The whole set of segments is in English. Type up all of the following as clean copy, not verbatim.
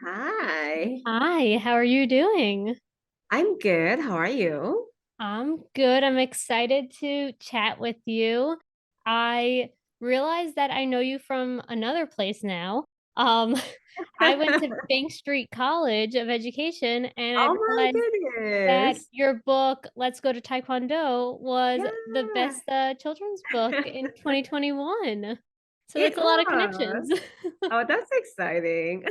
Hi, Hi, how are you doing? I'm good. How are you? I'm good. I'm excited to chat with you. I realize that I know you from another place now. Um, I went to Bank Street College of Education, and I Oh my realized that goodness. your book, Let's Go to Taekwondo, was the Yeah, best children's book in 2021. So it that's a lot of was. connections. Oh, that's exciting.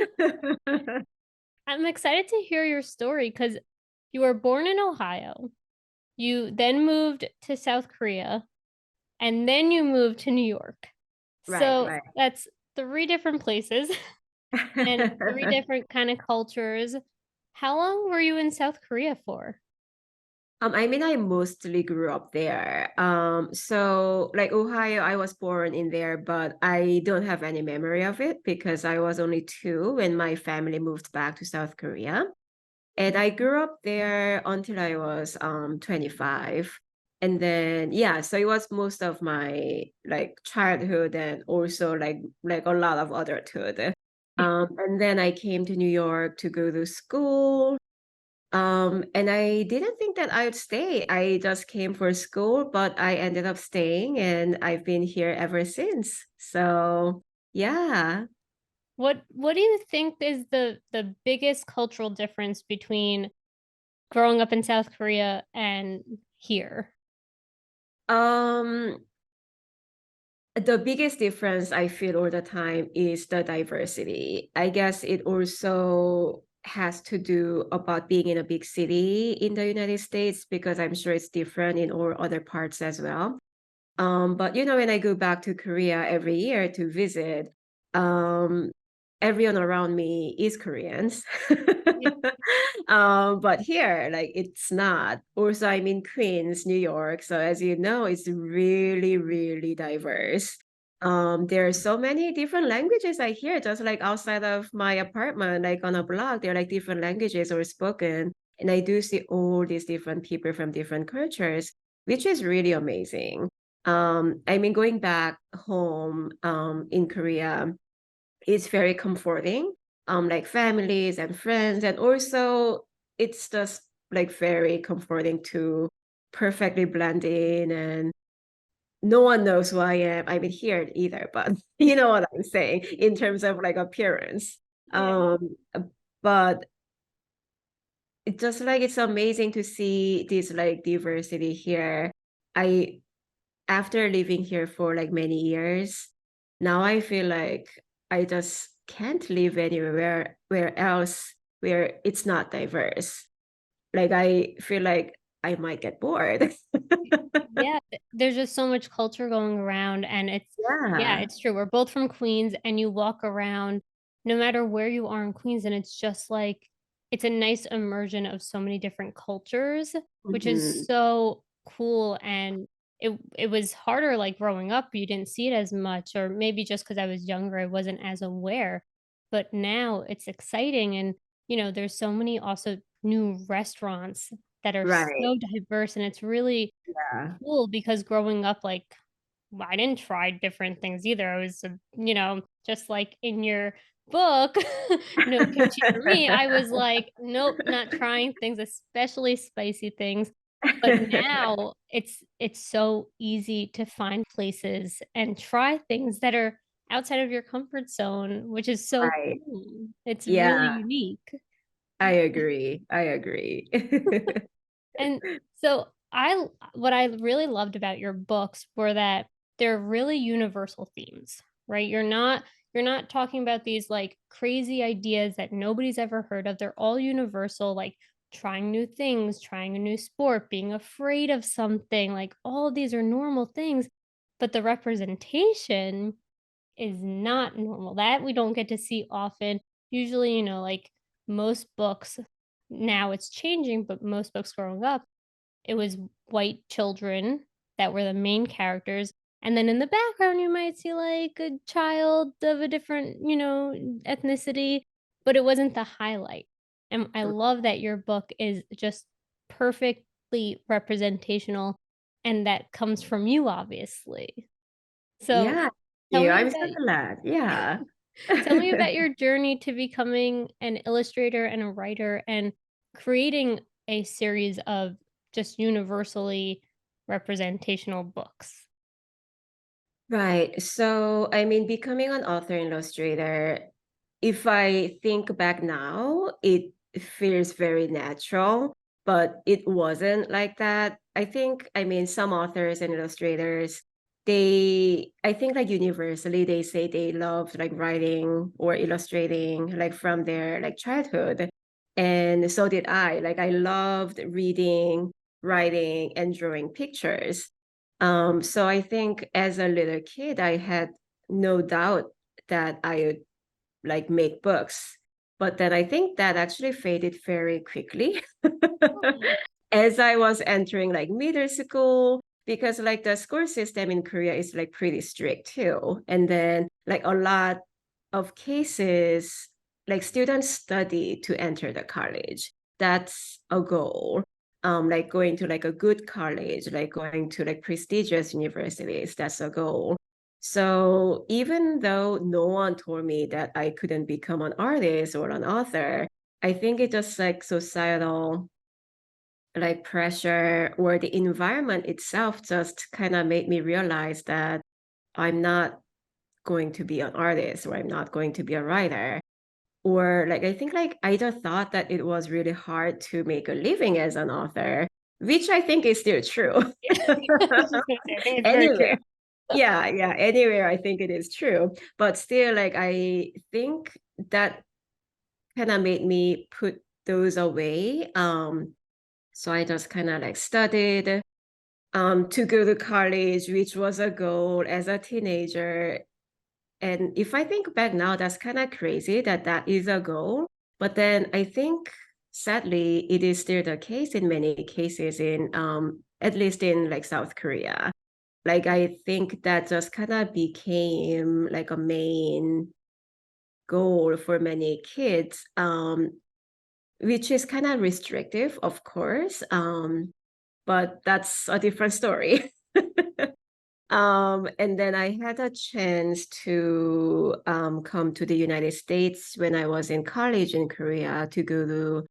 I'm excited to hear your story because you were born in Ohio. You then moved to South Korea, and then you moved to New York. Right, So right. that's 3 different places and 3 different kinda cultures. How long were you in South Korea for? I mostly grew up there. So like Ohio, I was born in there, but I don't have any memory of it because I was only 2 when my family moved back to South Korea. And I grew up there until I was 25. And then yeah, so it was most of my like childhood and also like a lot of adulthood. And then I came to New York to go to school. And I didn't think that I'd stay. I just came for school, but I ended up staying and I've been here ever since. So yeah. What do you think is the biggest cultural difference between growing up in South Korea and here? Um, The biggest difference I feel all the time is the diversity. I guess it also has to do about being in a big city in the United States because I'm sure it's different in all other parts as well. But when I go back to Korea every year to visit, um, everyone around me is Koreans. Yeah. But here, like it's not. Also, I'm in Queens, New York. So as you know, it's really, really diverse. There are so many different languages I hear, just like outside of my apartment, like on a block, there are like different languages are spoken. And I do see all these different people from different cultures, which is really amazing. Going back home in Korea is very comforting. Like families and friends, and also it's just like very comforting to perfectly blend in, and no one knows who I am. I mean, here either, but you know what I'm saying in terms of like appearance. Yeah. Um, but it's just like it's amazing to see this like diversity here. I After living here for like many years, now I feel like I just can't live anywhere where else where it's not diverse. Like I feel like I might get bored. Yeah, there's just so much culture going around, and yeah, Yeah. it's true. We're both from Queens, and you walk around no matter where you are in Queens, and it's just like it's a nice immersion of so many different cultures, which is Mhm. so cool. And it was harder like growing up, you didn't see it as much, or maybe just because I was younger, I wasn't as aware. But now it's exciting, and there's so many also new restaurants that are Right. so diverse, and it's really Yeah. cool because growing up, like, I didn't try different things either. I was, just like in your book, no kimchi for me. I was like, nope, not trying things, especially spicy things. But now it's so easy to find places and try things that are outside of your comfort zone, which is so Right. cool. It's really Yeah, unique. I agree. I agree. And so what I really loved about your books were that they're really universal themes, right? You're not talking about these like crazy ideas that nobody's ever heard of. They're all universal, like trying new things, trying a new sport, being afraid of something. Like all of these are normal things, but the representation is not normal. That we don't get to see often. Usually, like most books now it's changing, but most books growing up it was white children that were the main characters, and then in the background, you might see, like, a child of a different, ethnicity, but it wasn't the highlight, and I love that your book is just perfectly representational, and that comes from you, obviously. So, Yeah, tell you. me I'm so about glad. Yeah. Tell me about your journey to becoming an illustrator and a writer and creating a series of just universally representational books. Right. So, I mean, becoming an author illustrator, if I think back now, it feels very natural, but it wasn't like that. I think, I mean, some authors and illustrators, I think like universally, they say they loved like writing or illustrating like from their like childhood. And so did I. Like I loved reading, writing, and drawing pictures. So I think as a little kid, I had no doubt that I would like make books. But then I think that actually faded very quickly Oh, as I was entering like middle school, because like the school system in Korea is like pretty strict too. And then like a lot of cases, like students study to enter the college. That's a goal. Like going to like a good college, like going to like prestigious universities, that's a goal. So even though no one told me that I couldn't become an artist or an author, I think it just like societal like pressure or the environment itself just kind of made me realize that I'm not going to be an artist or I'm not going to be a writer. Or like I think like I just thought that it was really hard to make a living as an author, which I think is still true. yeah. I was just gonna say, I think it's very true. Anywhere. Yeah, yeah, anywhere I think it is true. But still, like I think that kind of made me put those away. So I just kind of like studied to go to college, which was a goal as a teenager. And if I think back now, that's kind of crazy that that is a goal. But then I think sadly, it is still the case in many cases in at least in like South Korea. Like I think that just kind of became like a main goal for many kids, which is kind of restrictive, of course. But that's a different story. And then I had a chance to come to the United States when I was in college in Korea to go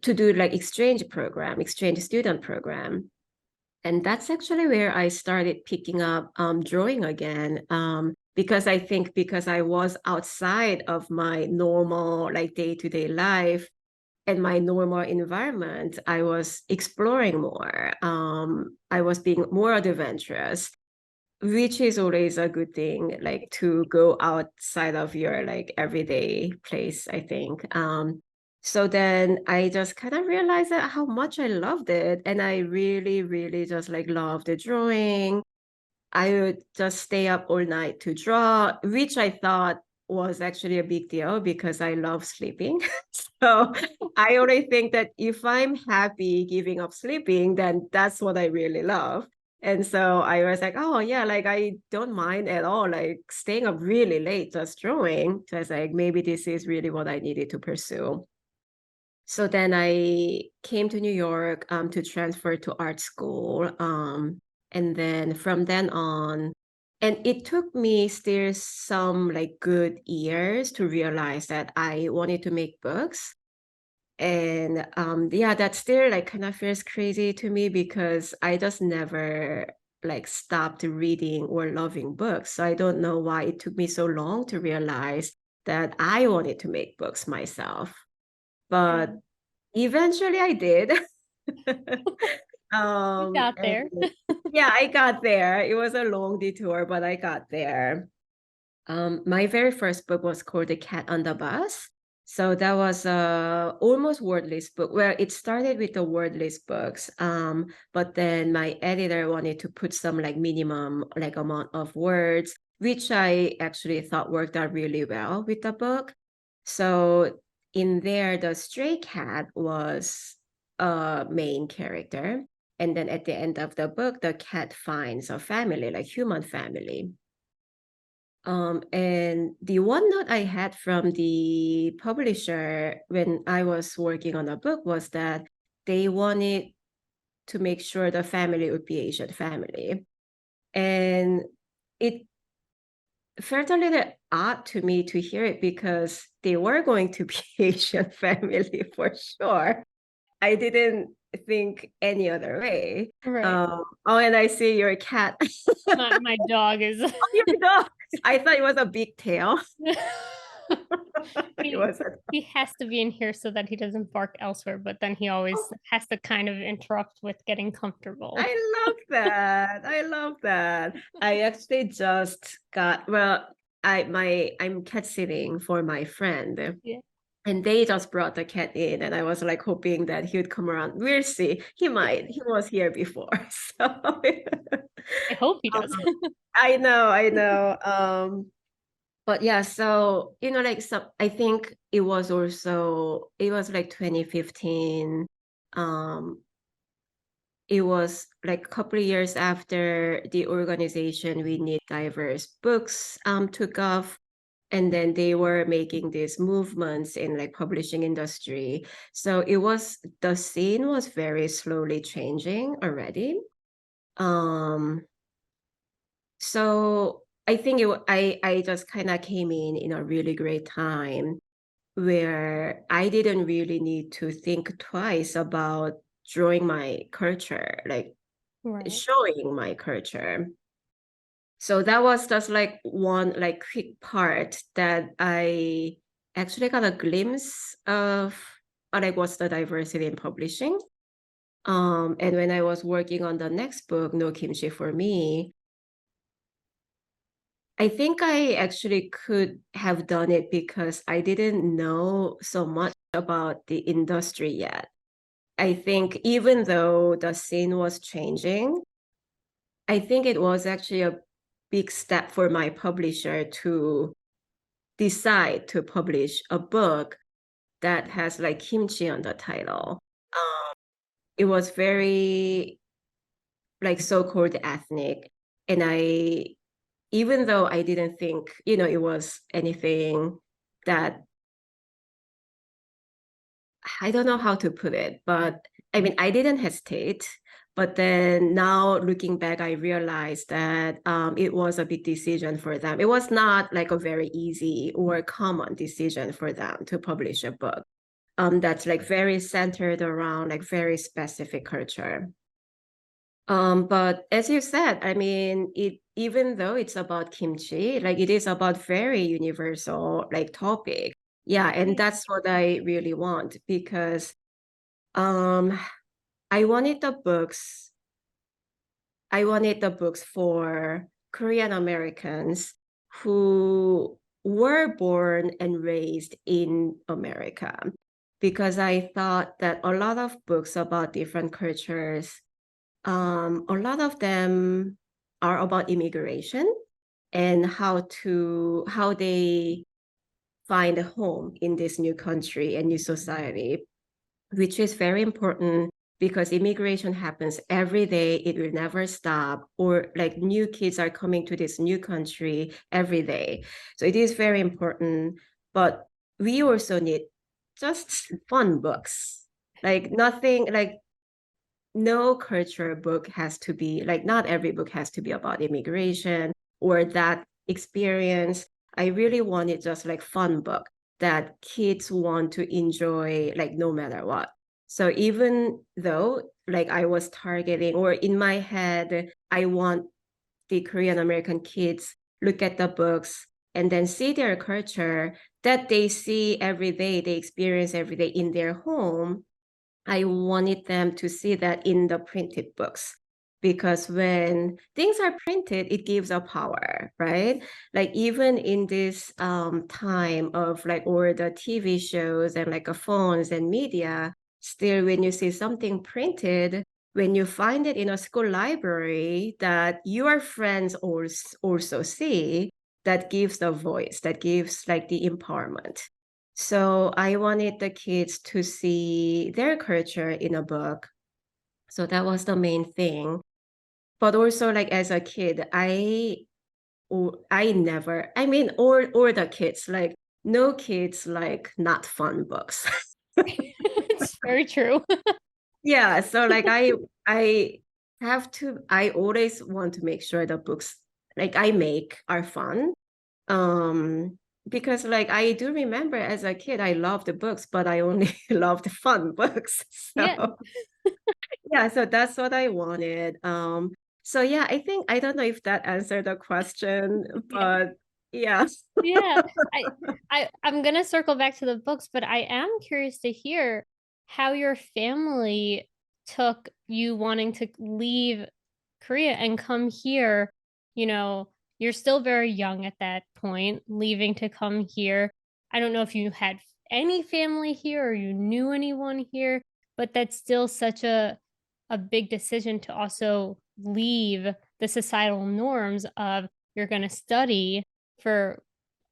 to do like exchange student program. And that's actually where I started picking up drawing again. Because I think because I was outside of my normal like day-to-day life and my normal environment, I was exploring more. I was being more adventurous, which is always a good thing, like to go outside of your like everyday place, I think. So then I just kind of realized that how much I loved it. And I really, really just like loved the drawing. I would just stay up all night to draw, which I thought was actually a big deal because I love sleeping. So I only think that if I'm happy giving up sleeping, then that's what I really love. And so I was like, oh yeah, like I don't mind at all, like staying up really late just drawing. So I was like, maybe this is really what I needed to pursue. So then I came to New York to transfer to art school. And then from then on, and it took me still some like good years to realize that I wanted to make books. And yeah, that still like kind of feels crazy to me because I just never like stopped reading or loving books. So I don't know why it took me so long to realize that I wanted to make books myself. But Mm. eventually I did. You got And there. yeah, I got there. It was a long detour, but I got there. My very first book was called The Cat on the Bus. So that was a almost wordless book. Well, it started with the wordless books. But then my editor wanted to put some like minimum like amount of words, which I actually thought worked out really well with the book. So in there, the stray cat was a main character. And then at the end of the book, the cat finds a family, like human family. And the one note I had from the publisher when I was working on a book was that they wanted to make sure the family would be Asian family. And it felt a little odd to me to hear it because they were going to be Asian family for sure. I didn't think any other way. Right. Oh, and I see your cat. My dog is Oh, your dog. I thought it was a big tail. It he was a he has to be in here so that he doesn't bark elsewhere, but then he always oh, has to kind of interrupt with getting comfortable. I love that. I love that. I actually just got, well, I'm cat sitting for my friend. Yeah. And they just brought the cat in, and I was like hoping that he would come around. We'll see. He might. He was here before. So I hope he um, does. I know, I know. But yeah, so like some I think it was like 2015. Um, it was like a couple of years after the organization We Need Diverse Books took off, and then they were making these movements in like publishing industry. So the scene was very slowly changing already. Um, so I think I just kind of came in a really great time where I didn't really need to think twice about drawing my culture, like Right. showing my culture. So that was just like one like quick part that I actually got a glimpse of like what's the diversity in publishing. And when I was working on the next book, No Kimchi for Me, I think I actually could have done it because I didn't know so much about the industry yet. I think even though the scene was changing, I think it was actually a big step for my publisher to decide to publish a book that has like kimchi on the title. It was very like so-called ethnic. And even though I didn't think, it was anything that, I don't know how to put it, but I mean, I didn't hesitate. But then now looking back, I realized that it was a big decision for them. It was not like a very easy or common decision for them to publish a book that's like very centered around like very specific culture. But as you said, I mean, even though it's about kimchi, like it is about very universal like topic. Yeah, and that's what I really want because um I wanted the books, I wanted the books for Korean Americans who were born and raised in America because I thought that a lot of books about different cultures, a lot of them are about immigration and how they find a home in this new country and new society, which is very important because immigration happens every day. It will never stop, or like new kids are coming to this new country every day. So it is very important. But we also need just fun books. Like nothing, like no culture book has to be like, not every book has to be about immigration or that experience. I really wanted just like fun book that kids want to enjoy like no matter what. So even though like I was targeting, or in my head I want the Korean American kids look at the books and then see their culture that they see every day, they experience every day in their home. I wanted them to see that in the printed books, because when things are printed, it gives a power, right? Like even in this time of like all the TV shows and like phones and media, still when you see something printed, when you find it in a school library that your friends also see, that gives the voice, that gives like the empowerment. So I wanted the kids to see their culture in a book. So that was the main thing. But also like as a kid, I never, I mean, or the kids, like no kids like not fun books. It's very true. Yeah, so like I always want to make sure the books like I make are fun. Um, because like I do remember as a kid, I loved the books, but I only loved the fun books. Yeah, So yeah, so that's what I wanted. So yeah, I think I don't know if that answered the question, yeah. but yeah. Yeah, I I'm gonna circle back to the books, but I am curious to hear how your family took you wanting to leave Korea and come here. You know, you're still very young at that point, leaving to come here. I don't know if you had any family here or you knew anyone here, but that's still such a big decision to also leave the societal norms of you're gonna study for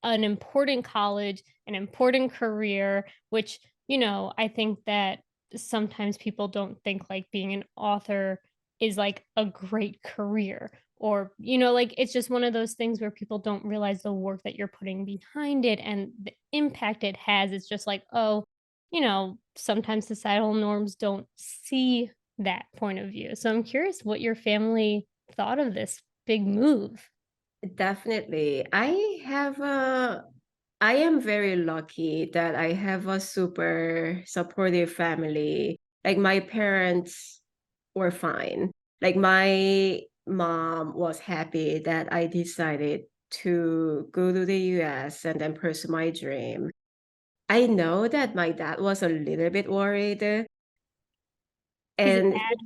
an important college, an important career, which, I think that sometimes people don't think like being an author is like a great career or, like it's just one of those things where people don't realize the work that you're putting behind it and the impact it has. It's just like, oh, sometimes societal norms don't see that point of view. So I'm curious what your family thought of this big move. Definitely. I am very lucky that I have a super supportive family. Like my parents were fine. Like my mom was happy that I decided to go to the US and then pursue my dream. I know that my dad was a little bit worried He's a and dad.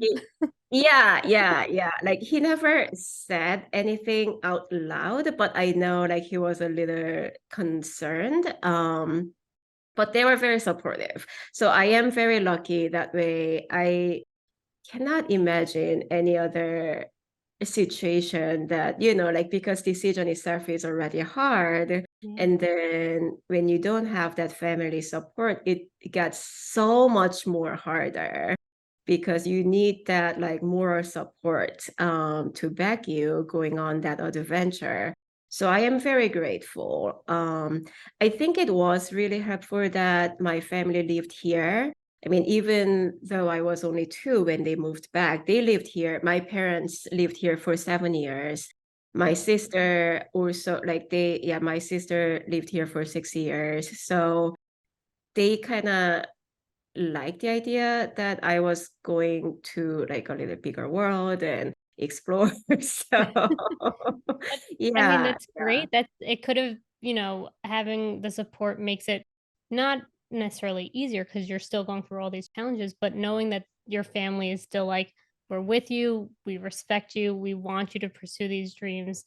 yeah. Like he never said anything out loud, but I know like he was a little concerned. But they were very supportive. So I am very lucky that way. I cannot imagine any other situation that, like because decision itself is already hard. Yeah. And then when you don't have that family support, it gets so much more harder because you need that like moral support to back you going on that adventure. So I am very grateful. I think it was really helpful that my family lived here. I mean, even though I was only 2 when they moved back, they lived here. My parents lived here for 7 years. My sister also, my sister lived here for 6 years. So they kind of liked the idea that I was going to like a little bigger world and explore. So That's I mean, yeah, that's yeah. great. That it could have, having the support makes it not necessarily easier because 'cause you're still going through all these challenges, but knowing that your family is still like, "We're with you, we respect you, we want you to pursue these dreams,"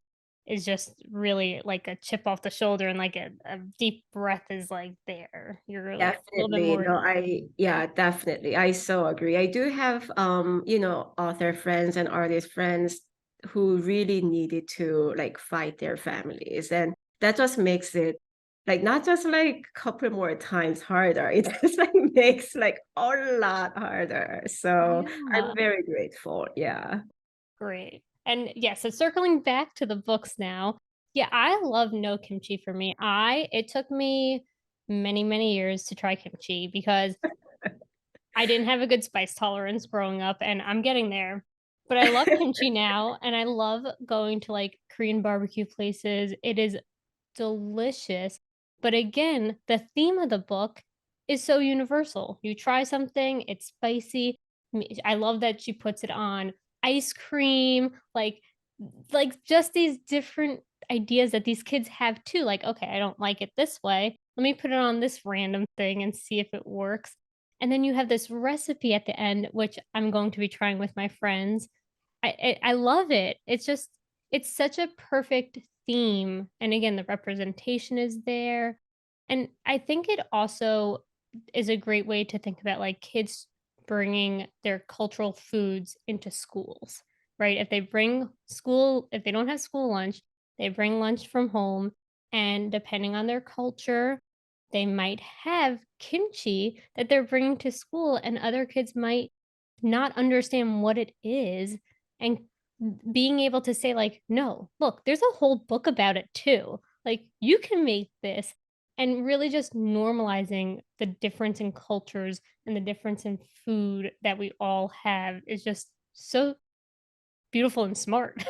is just really like a chip off the shoulder and like a deep breath is like there. You're like a little bit Definitely. more. No, yeah, definitely. I so agree. I do have author friends and artist friends who really needed to like fight their families. And that just makes it like not just like a couple more times harder. It just like makes like a lot harder. So I'm Yeah. very grateful. Yeah. Great. And yeah, so circling back to the books now. Yeah, I love no kimchi for me. It took me many, many years to try kimchi because I didn't have a good spice tolerance growing up and I'm getting there. But I love kimchi now and I love going to like Korean barbecue places. It is delicious. But again, the theme of the book is so universal. You try something, it's spicy. I love that she puts it on ice cream, like just these different ideas that these kids have too. Like, okay, I don't like it this way. Let me put it on this random thing and see if it works. And then you have this recipe at the end, which I'm going to be trying with my friends. I love it. It's such a perfect theme, and again, the representation is there, and I think it also is a great way to think about, like, kids bringing their cultural foods into schools, right? If they don't have school lunch, they bring lunch from home, and depending on their culture, they might have kimchi that they're bringing to school, and other kids might not understand what it is and being able to say like, "No, look, there's a whole book about it too. Like, you can make this." And really just normalizing the difference in cultures and the difference in food that we all have is just so beautiful and smart.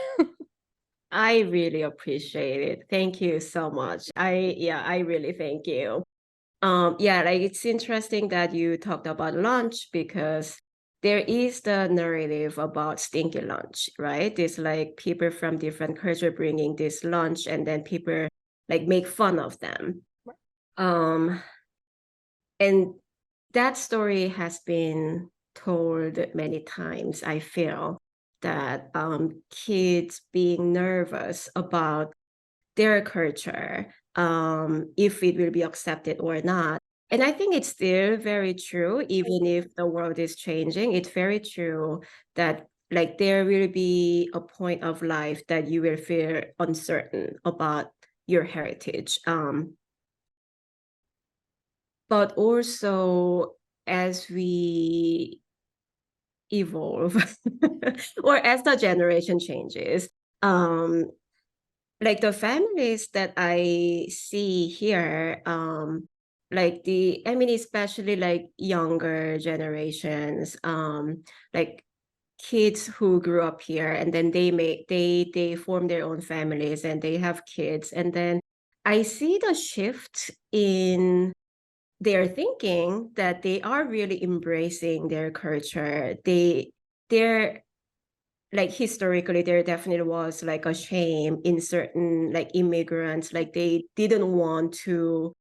I really appreciate it. Thank you so much. Yeah, I really thank you. Yeah, like it's interesting that you talked about lunch because there is the narrative about stinky lunch, right? It's like people from different culture bringing this lunch and then people like make fun of them. Um, and that story has been told many times, I feel, that kids being nervous about their culture, if it will be accepted or not. And I think it's still very true, even if the world is changing. It's very true that like there will be a point of life that you will feel uncertain about your heritage. But also as we evolve or as the generation changes, um, like the families that I see here, I mean, especially like younger generations, like kids who grew up here and then they form their own families and they have kids. And then I see the shift in their thinking that they are really embracing their culture. They're like historically there definitely was like a shame in certain like immigrants, like they didn't want to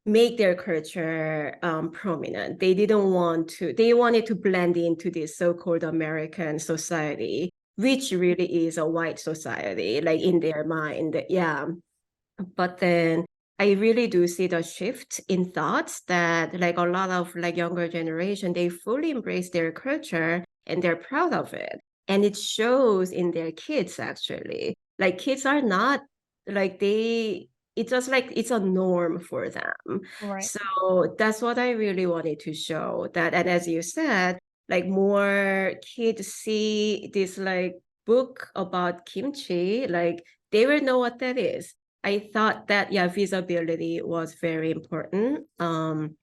make their culture prominent. They wanted to blend into this so-called American society, which really is a white society, like in their mind. Yeah. But then I really do see the shift in thoughts that like a lot of like younger generation, they fully embrace their culture and they're proud of it. And it shows in their kids actually. Like kids are not like it's just like it's a norm for them. Right. So that's what I really wanted to show that. And as you said, like more kids see this like book about kimchi, like they will know what that is. I thought that yeah, visibility was very important. And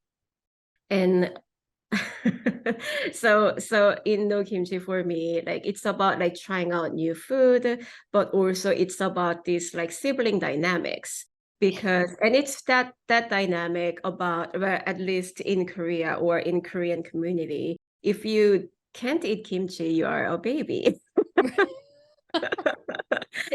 so in no kimchi for me, like it's about like trying out new food, but also it's about this like sibling dynamics because and it's that dynamic about well, at least in Korea or in Korean community, if you can't eat kimchi, you are a baby.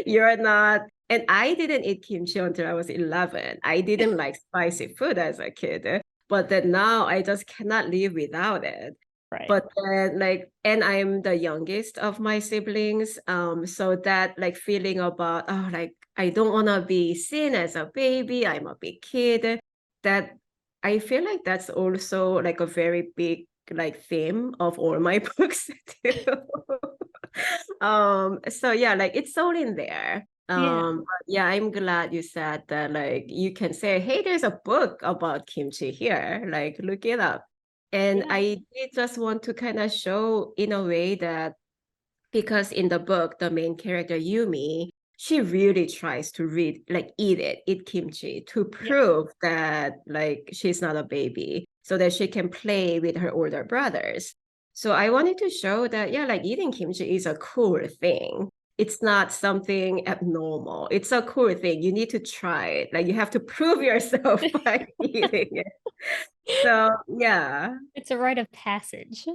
You're not. And I didn't eat kimchi until I was 11. I didn't like spicy food as a kid, but then now I just cannot live without it. Right. But then like, and I'm the youngest of my siblings. So that like feeling about, oh, like I don't want to be seen as a baby. I'm a big kid. That I feel like that's also like a very big like theme of all my books too. So yeah, like it's all in there. Yeah. But yeah, I'm glad you said that like you can say, hey, there's a book about kimchi here. Like look it up. And Yeah. I did just want to kind of show in a way that because in the book, the main character Yumi, she really tries to eat kimchi to Yeah. prove that like she's not a baby, so that she can play with her older brothers. So I wanted to show that yeah, like eating kimchi is a cool thing. It's not something abnormal. It's a cool thing. You need to try it. Like you have to prove yourself by eating it. So yeah. It's a rite of passage.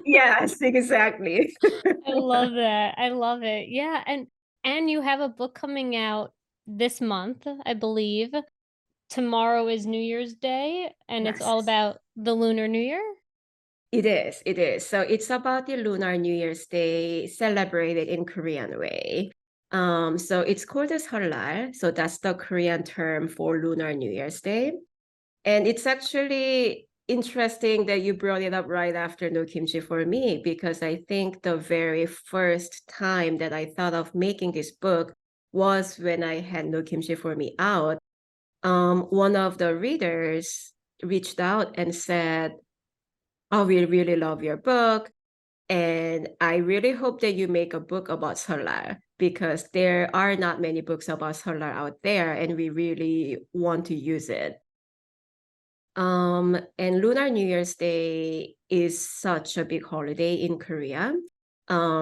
Yes, exactly. I love that. I love it. Yeah, and you have a book coming out this month, I believe. Tomorrow is New Year's Day, and it's all Yes. about the Lunar New Year? It is, it is. So it's about the Lunar New Year's Day celebrated in Korean way. So it's called as Seollal. So that's the Korean term for Lunar New Year's Day. And it's actually interesting that you brought it up right after No Kimchi for me, because I think the very first time that I thought of making this book was when I had No Kimchi for me out. One of the readers reached out and said, oh, we really love your book. And I really hope that you make a book about solar because there are not many books about solar out there, and we really want to use it. And Lunar New Year's Day is such a big holiday in Korea.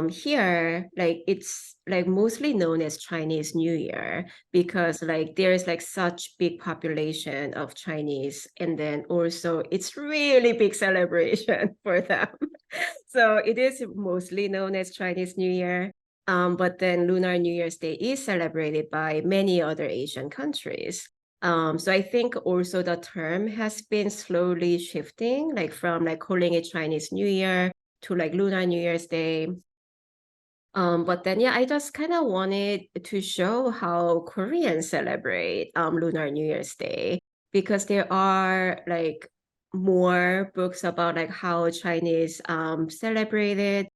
here, like it's like mostly known as Chinese New Year because like there's like such big population of Chinese, and then also it's really big celebration for them. So it is mostly known as Chinese New Year. But then Lunar New Year's Day is celebrated by many other Asian countries. So I think also the term has been slowly shifting, like from like calling it Chinese New Year to like Lunar New Year's Day. But then yeah, I just kind of wanted to show how Koreans celebrate Lunar New Year's Day because there are like more books about like how Chinese celebrate it.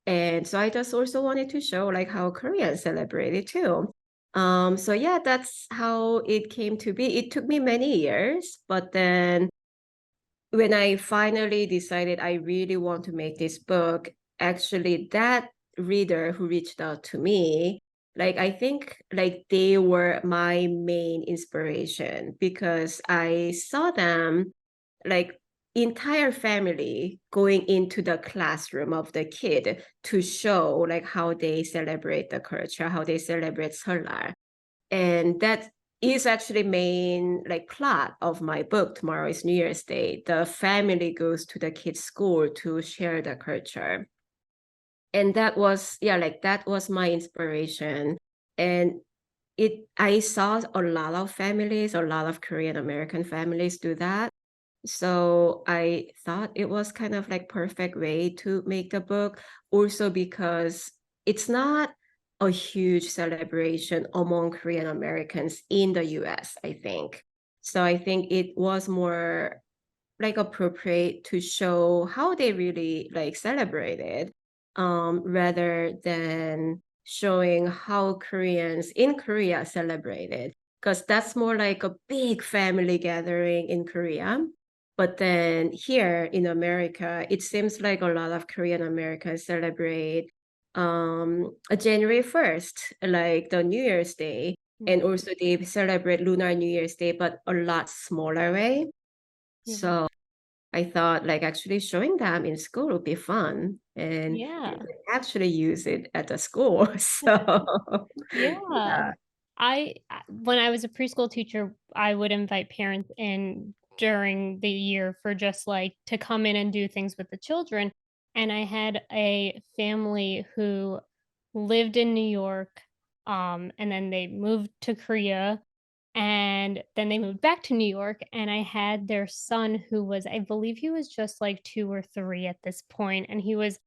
And so I just also wanted to show like how Koreans celebrate it too. So yeah, that's how it came to be. It took me many years, but then when I finally decided I really want to make this book, actually that reader who reached out to me, like I think like they were my main inspiration because I saw them like entire family going into the classroom of the kid to show like how they celebrate the culture, how they celebrate Seollal. And that is actually main like plot of my book, Tomorrow is New Year's Day. The family goes to the kids' school to share the culture. And that was, yeah, like that was my inspiration. And I saw a lot of families, a lot of Korean American families do that. So I thought it was kind of like perfect way to make the book. Also because it's not a huge celebration among Korean Americans in the US, I think. So I think it was more like appropriate to show how they really like celebrated, rather than showing how Koreans in Korea celebrated. Because that's more like a big family gathering in Korea. But then here in America, it seems like a lot of Korean Americans celebrate a January 1st, like the New Year's Day. And Mhm. also they celebrate Lunar New Year's Day, but a lot smaller way. Yeah. So I thought like actually showing them in school would be fun and they Yeah. could actually use it at the school. So Yeah. yeah. When I was a preschool teacher, I would invite parents in during the year for just like to come in and do things with the children. And I had a family who lived in New York, and then they moved to Korea, and then they moved back to New York, and I had their son who was, I believe he was just like 2 or 3 at this point, and he was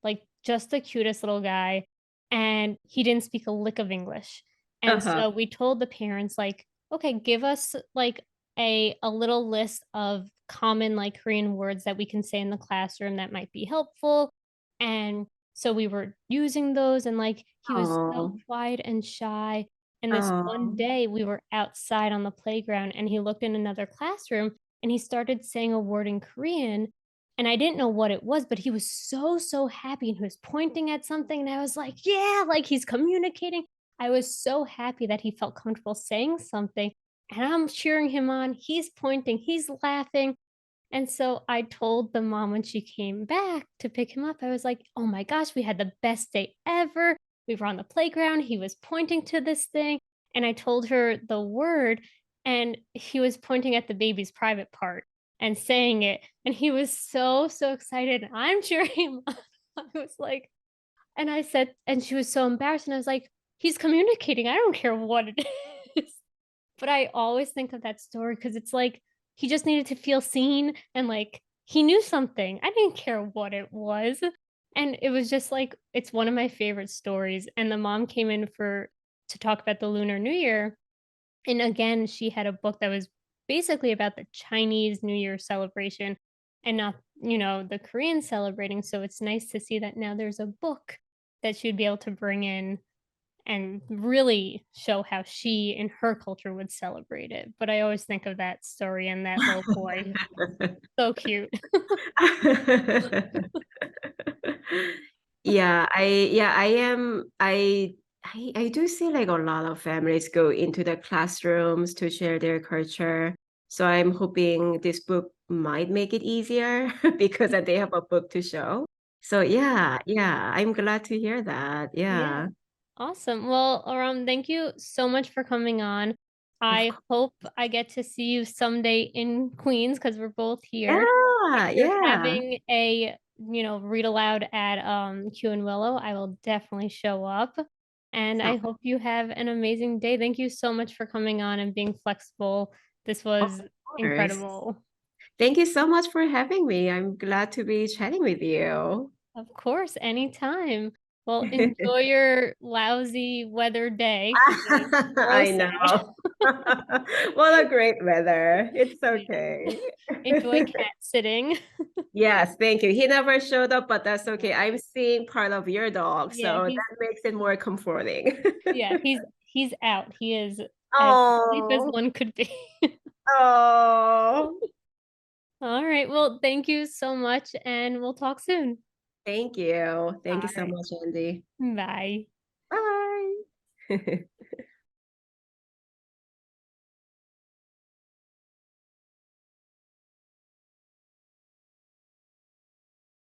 like just the cutest little guy, and he didn't speak a lick of English. And Uh-huh. so we told the parents like, "Okay, give us like a little list of common like Korean words that we can say in the classroom that might be helpful." And so we were using those, and like he was so Oh, quiet and shy. And this one oh, day we were outside on the playground and he looked in another classroom and he started saying a word in Korean, and I didn't know what it was, but he was so, so happy and he was pointing at something. And I was like, yeah, like he's communicating. I was so happy that he felt comfortable saying something. And I'm cheering him on. He's pointing, he's laughing. And so I told the mom when she came back to pick him up, I was like, "Oh my gosh, we had the best day ever. We were on the playground, he was pointing to this thing." And I told her the word, and he was pointing at the baby's private part and saying it, and he was so, so excited. I'm cheering him on. I was like, and I said, and she was so embarrassed, and I was like, "He's communicating. I don't care what it is." But I always think of that story because it's like he just needed to feel seen and, like, he knew something. I didn't care what it was, and it was just, like, it's one of my favorite stories, and the mom came in for to talk about the Lunar New Year, and again, she had a book that was basically about the Chinese New Year celebration and not, the Korean celebrating, so it's nice to see that now there's a book that she'd be able to bring in and really show how she and her culture would celebrate it. But I always think of that story and that little boy. So cute. Yeah, I am I do see like a lot of families go into the classrooms to share their culture. So I'm hoping this book might make it easier because then they have a book to show. So yeah, I'm glad to hear that. Yeah. Yeah. Awesome. Well, Aram, thank you so much for coming on. Of I course. hope I get to see you someday in Queens because we're both here. If Yeah, you're yeah. having a, read aloud at Q and Willow, I will definitely show up. And So, I hope you have an amazing day. Thank you so much for coming on and being flexible. This of was course. incredible. Thank you so much for having me. I'm glad to be chatting with you. Of course, anytime. Well, enjoy your lousy weather day. It's getting I gross out. know. What a great weather. It's Yeah. okay. Enjoy cat sitting. Yes, thank you. He never showed up, but that's okay. No. I'm seeing part of your dog, Yeah, so he's that makes it more comforting. yeah, he's out. He is as asleep as Oh, one could be. oh, All right. Well, thank you so much, and we'll talk soon. thank you. All Thank you so right. much, Andy. Bye. Bye.